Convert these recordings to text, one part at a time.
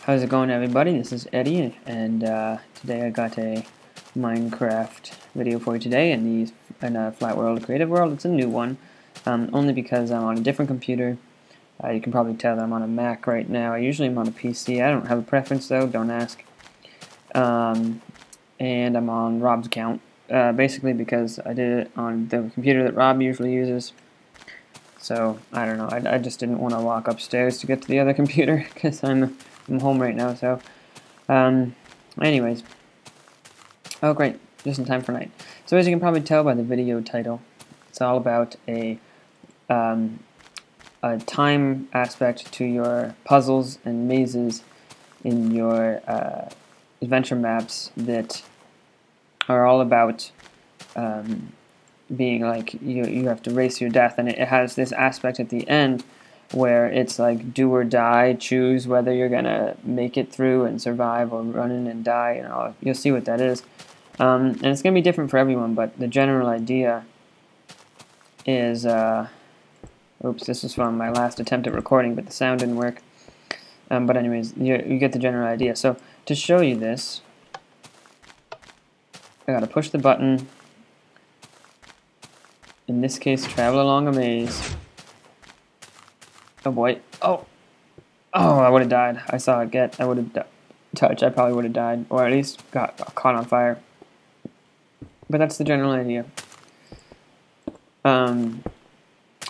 How's it going, everybody? This is Eddie, and today I got a Minecraft video for you today in a Flat World Creative World. It's a new one, only because I'm on a different computer. You can probably tell that I'm on a Mac right now. I usually am on a PC. I don't have a preference though, don't ask. And I'm on Rob's account, basically because I did it on the computer that Rob usually uses. So, I don't know, I just didn't want to walk upstairs to get to the other computer, because I'm home right now, so, anyways. Oh, great, just in time for night. So, as you can probably tell by the video title, it's all about a time aspect to your puzzles and mazes in your adventure maps that are all about being like you have to race your death, and it has this aspect at the end where it's like do or die, choose whether you're gonna make it through and survive or run in and die, and you'll see what that is. And it's gonna be different for everyone, but the general idea is oops, this was from my last attempt at recording, but the sound didn't work. But anyways, you get the general idea. So to show you this, I gotta push the button. In this case, travel along a maze. Oh boy. Oh, I would have died. I saw it get. I would have touched. I probably would have died, or at least got caught on fire. But that's the general idea. I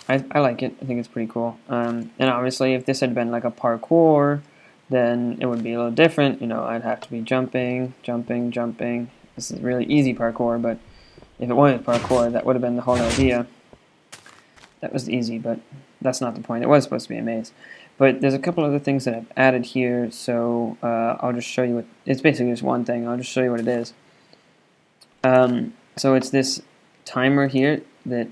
like it. I think it's pretty cool. And obviously, if this had been like a parkour, then it would be a little different. You know, I'd have to be jumping. This is really easy parkour, but if it wasn't parkour, that would have been the whole idea. That was easy, but that's not the point. It was supposed to be a maze. But there's a couple other things that I've added here, so I'll just show you what... It's basically just one thing. I'll just show you what it is. So it's this timer here that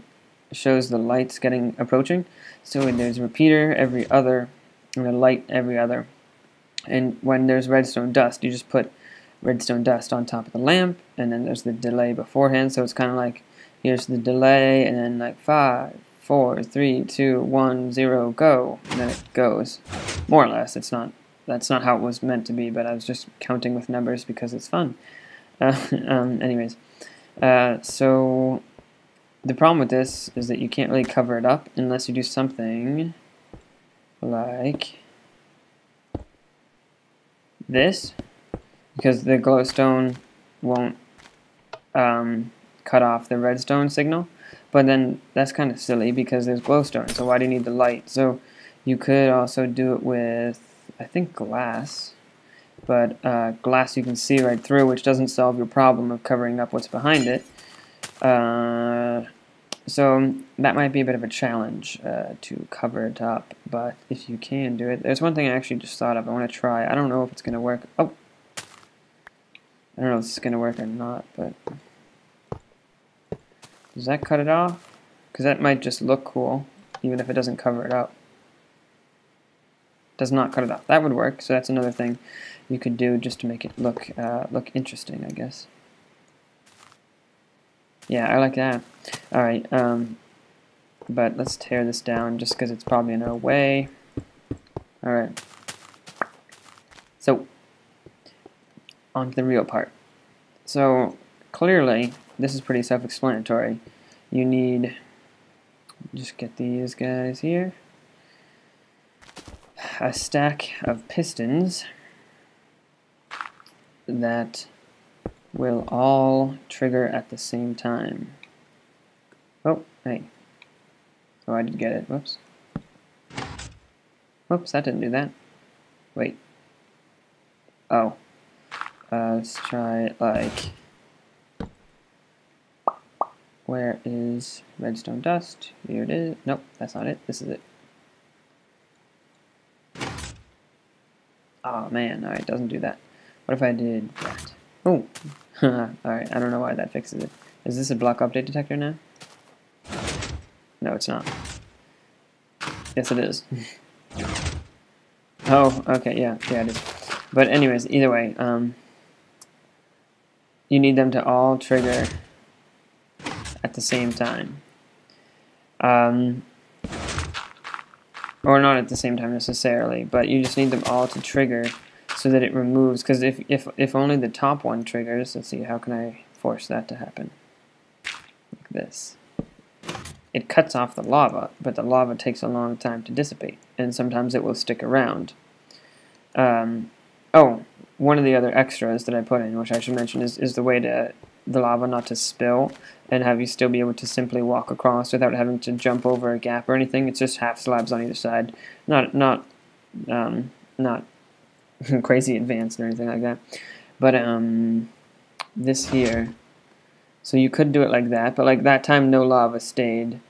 shows the lights approaching. So there's a repeater every other, and a light every other. And when there's redstone dust, you just put redstone dust on top of the lamp, and then there's the delay beforehand, so it's kind of like here's the delay, and then like 5, 4, 3, 2, 1, 0, go, and then it goes, more or less. That's not how it was meant to be, but I was just counting with numbers because it's fun. Anyways, so the problem with this is that you can't really cover it up unless you do something like this, because the glowstone won't cut off the redstone signal. But then that's kind of silly because there's glowstone, so why do you need the light? So you could also do it with, I think, glass. But glass you can see right through, which doesn't solve your problem of covering up what's behind it. So that might be a bit of a challenge to cover it up. But if you can do it, there's one thing I actually just thought of. I want to try. I don't know if it's going to work. Oh, I don't know if this is going to work or not, but does that cut it off? Because that might just look cool, even if it doesn't cover it up. Does not cut it off. That would work, so that's another thing you could do just to make it look interesting, I guess. Yeah, I like that. Alright, but let's tear this down just because it's probably in our way. Alright. So, on to the real part. So, clearly, this is pretty self-explanatory. You need, just get these guys here, a stack of pistons that will all trigger at the same time. Oh, hey. Oh, I did get it. Whoops. Whoops, that didn't do that. Wait. Oh. Let's try it like... Where is redstone dust? Here it is. Nope, that's not it. This is it. Oh man, alright, doesn't do that. What if I did that? Oh! Alright, I don't know why that fixes it. Is this a block update detector now? No, it's not. Yes, it is. Oh, okay, yeah, it is. But anyways, either way, you need them to all trigger at the same time. Or not at the same time necessarily, but you just need them all to trigger so that it removes, because if only the top one triggers, let's see, how can I force that to happen? Like this. It cuts off the lava, but the lava takes a long time to dissipate, and sometimes it will stick around. Oh, one of the other extras that I put in, which I should mention, is the way to the lava not to spill, and have you still be able to simply walk across without having to jump over a gap or anything. It's just half slabs on either side, not crazy advanced or anything like that. But this here, so you could do it like that, but like that time no lava stayed.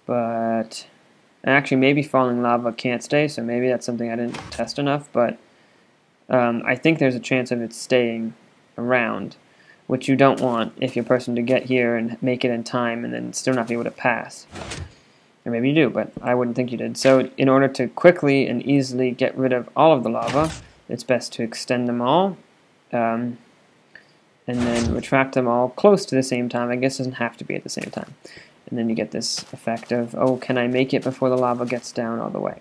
But actually maybe falling lava can't stay, so maybe that's something I didn't test enough. But I think there's a chance of it staying around, which you don't want if you're a person to get here and make it in time and then still not be able to pass. Or maybe you do, but I wouldn't think you did. So in order to quickly and easily get rid of all of the lava, it's best to extend them all, and then retract them all close to the same time. I guess it doesn't have to be at the same time. And then you get this effect of, oh, can I make it before the lava gets down all the way?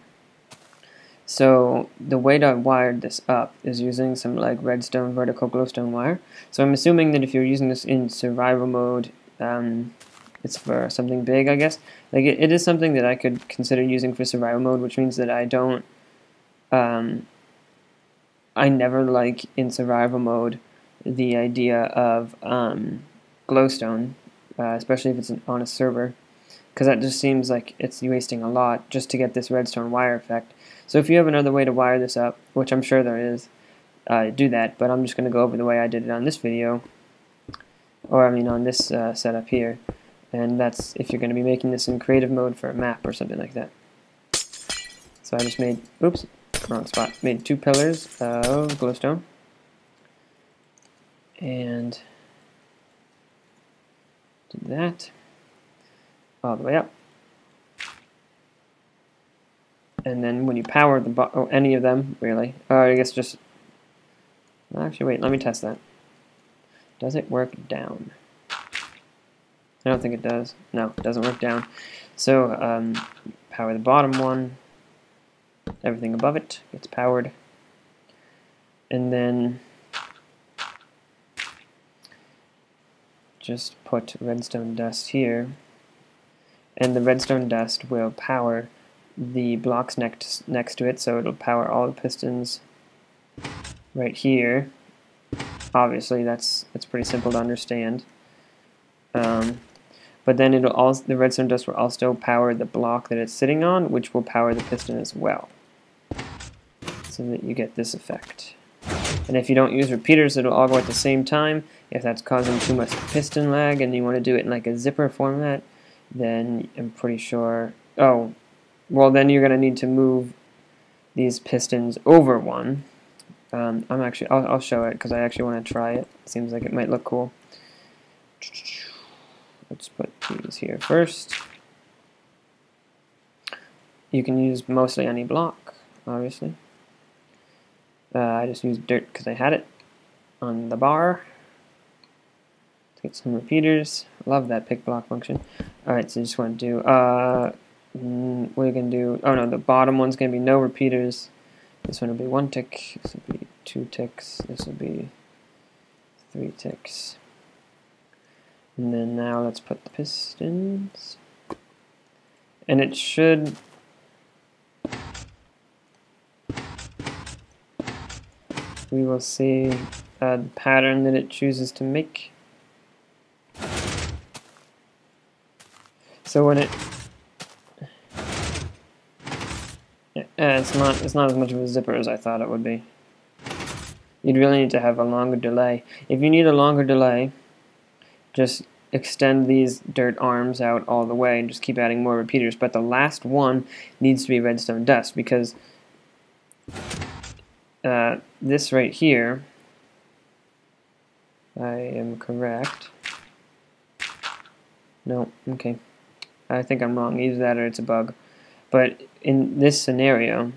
So the way that I wired this up is using some like redstone vertical glowstone wire. So I'm assuming that if you're using this in survival mode, it's for something big, I guess. Like it is something that I could consider using for survival mode, which means that I don't, I never like in survival mode the idea of glowstone, especially if it's on a server, because that just seems like it's wasting a lot just to get this redstone wire effect. So if you have another way to wire this up, which I'm sure there is, do that, but I'm just going to go over the way I did it on this video, or I mean on this setup here, and that's if you're going to be making this in creative mode for a map or something like that. So I just made, oops, wrong spot, made 2 pillars of glowstone, and did that all the way up. And then when you power the any of them, really, I guess just, actually wait, let me test that. Does it work down? I don't think it does. No, it doesn't work down. So power the bottom one, everything above it gets powered, and then just put redstone dust here, and the redstone dust will power the blocks next to it, so it'll power all the pistons right here. Obviously that's pretty simple to understand, but then it'll also, the redstone dust will also power the block that it's sitting on, which will power the piston as well, so that you get this effect. And if you don't use repeaters, it'll all go at the same time. If that's causing too much piston lag and you want to do it in like a zipper format, then I'm pretty sure, oh, well, then you're going to need to move these pistons over one. I'll show it because I actually want to try it. Seems like it might look cool. Let's put these here first. You can use mostly any block, obviously. I just used dirt because I had it on the bar. Let's get some repeaters. Love that pick block function. Alright, so I just want to do, what are you going to do? Oh no, the bottom one's going to be no repeaters. This one will be 1 tick. This will be 2 ticks. This will be 3 ticks. And then now let's put the pistons. And it should, we will see the pattern that it chooses to make. So when it, it's not as much of a zipper as I thought it would be. You'd really need to have a longer delay. If you need a longer delay, just extend these dirt arms out all the way and just keep adding more repeaters. But the last one needs to be redstone dust, because this right here, I am correct. No, okay. I think I'm wrong. Either that or it's a bug. But in this scenario,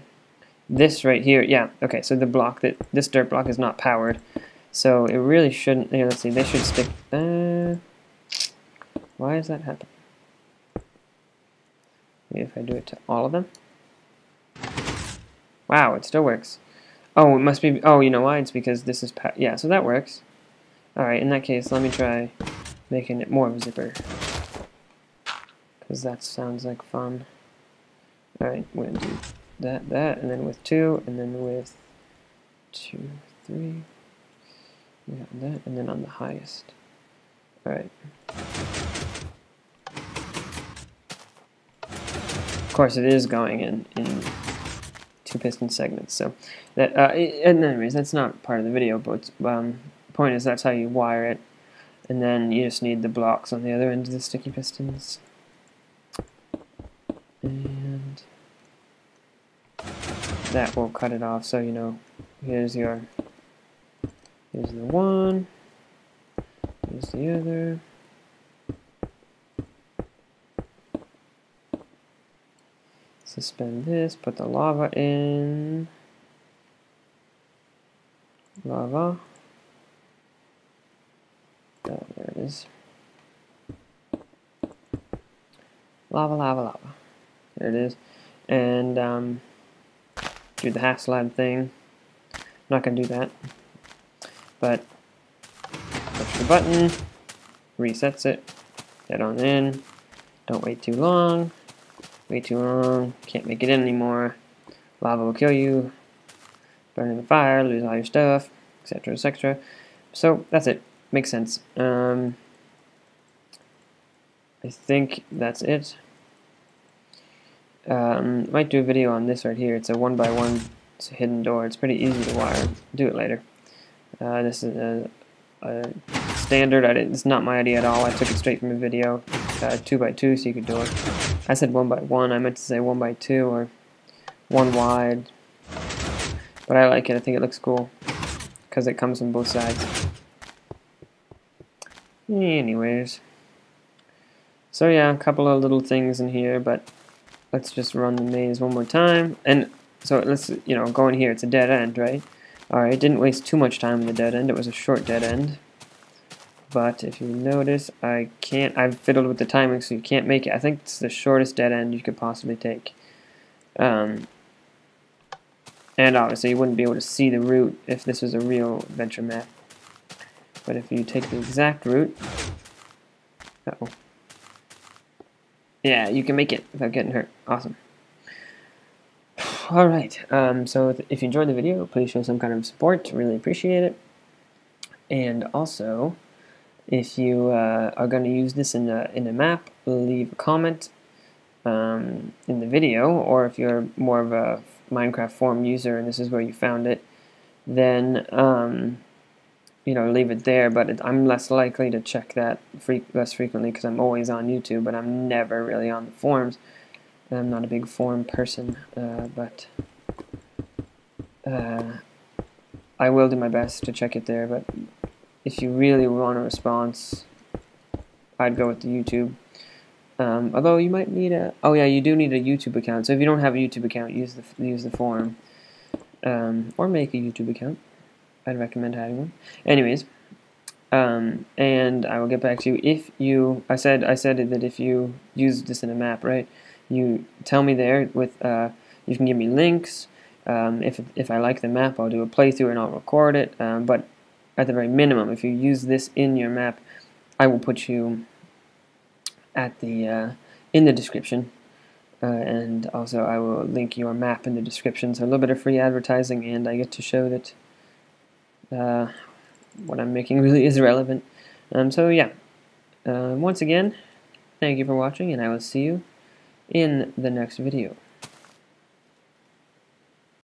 this right here, yeah, okay, so the block that, this dirt block is not powered. So it really shouldn't, here, let's see, they should stick, why does that happen? Maybe if I do it to all of them. Wow, it still works. Oh, it must be. Oh, you know why? It's because this is. Yeah, so that works. All right. In that case, let me try making it more of a zipper, because that sounds like fun. All right, we're gonna do that, and then with 2, and then with 2, 3. We got that, and then on the highest. All right. Of course, it is going in 2 piston segments. So that, and anyways, that's not part of the video. But point is, that's how you wire it, and then you just need the blocks on the other end of the sticky pistons. And that will cut it off. So you know, here's the one, here's the other. Suspend this, put the lava in. Lava. Oh, there it is. Lava, lava, lava. There it is. And do the half slab thing. I'm not going to do that. But push the button, resets it, get on in. Don't wait too long. Way too long, can't make it in anymore. Lava will kill you. Burn in the fire, lose all your stuff, etc., etc. So that's it. Makes sense. I think that's it. Might do a video on this right here. It's a 1x1. It's a hidden door. It's pretty easy to wire. Do it later. This is a standard. It's not my idea at all. I took it straight from a video. 2x2, so you could do it. I said 1x1. I meant to say 1x2 or 1 wide. But I like it. I think it looks cool because it comes from both sides. Anyways. So yeah, a couple of little things in here, but let's just run the maze one more time. And so let's, go in here. It's a dead end, right? Alright, didn't waste too much time in the dead end. It was a short dead end. But if you notice, I've fiddled with the timing so you can't make it. I think it's the shortest dead end you could possibly take. And obviously you wouldn't be able to see the route if this was a real adventure map. But if you take the exact route, yeah, you can make it without getting hurt. Awesome. Alright, so if you enjoyed the video, please show some kind of support. Really appreciate it. And also, if you are going to use this in a map, leave a comment in the video, or if you're more of a Minecraft forum user and this is where you found it, then leave it there. But I'm less likely to check that less frequently because I'm always on YouTube, but I'm never really on the forums. I'm not a big forum person, but I will do my best to check it there. But if you really want a response, I'd go with the YouTube. Although you might need oh yeah, you do need a YouTube account. So if you don't have a YouTube account, use the forum, or make a YouTube account. I'd recommend having one. Anyways, and I will get back to you if you. I said that if you use this in a map, right? You tell me there with. You can give me links. If I like the map, I'll do a playthrough and I'll record it. But at the very minimum, if you use this in your map, I will put you at the in the description, and also I will link your map in the description. So a little bit of free advertising, and I get to show that what I'm making really is relevant. So yeah, once again, thank you for watching, and I will see you in the next video.